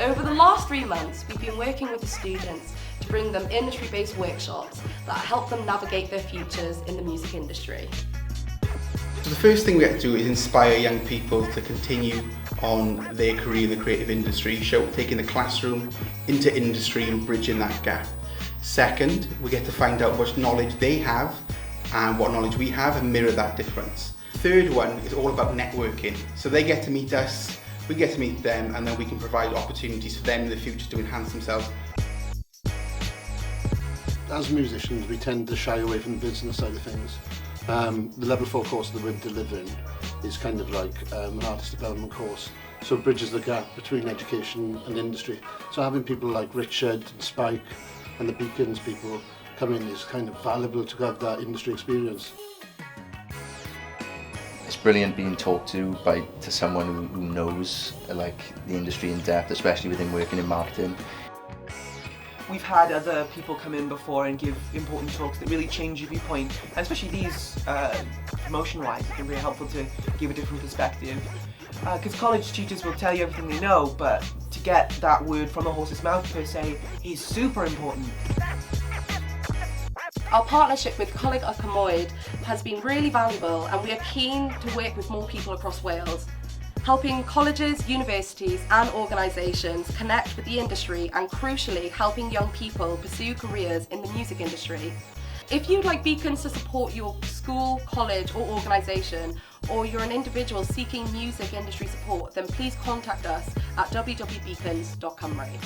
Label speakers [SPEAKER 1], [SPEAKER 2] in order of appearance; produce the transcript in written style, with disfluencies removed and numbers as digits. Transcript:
[SPEAKER 1] Over the last 3 months, we've been working with the students to bring them industry-based workshops that help them navigate their futures in the music industry.
[SPEAKER 2] So the first thing we have to do is inspire young people to continue on their career in the creative industry, taking the classroom into industry and bridging that gap. Second, we get to find out what knowledge they have and what knowledge we have and mirror that difference. Third one is all about networking. So they get to meet us, we get to meet them, and then we can provide opportunities for them in the future to enhance themselves.
[SPEAKER 3] As musicians, we tend to shy away from the business side of things. The level 4 course that we're delivering is kind of like an artist development course, so it bridges the gap between education and industry. So having people like Richard and Spike and the Beacons people come in is kind of valuable to have that industry experience.
[SPEAKER 4] It's brilliant being talked to by someone who knows like the industry in depth, especially within working in marketing.
[SPEAKER 5] We've had other people come in before and give important talks that really change your viewpoint, and especially these promotion-wise, it can be helpful to give a different perspective. Because college tutors will tell you everything they know, but to get that word from the horse's mouth per se is super important.
[SPEAKER 1] Our partnership with Coleg Y Cymoedd has been really valuable, and we are keen to work with more people across Wales, helping colleges, universities and organisations connect with the industry and crucially helping young people pursue careers in the music industry. If you'd like Beacons to support your school, college or organisation, or you're an individual seeking music industry support, then please contact us at www.beacons.cymru.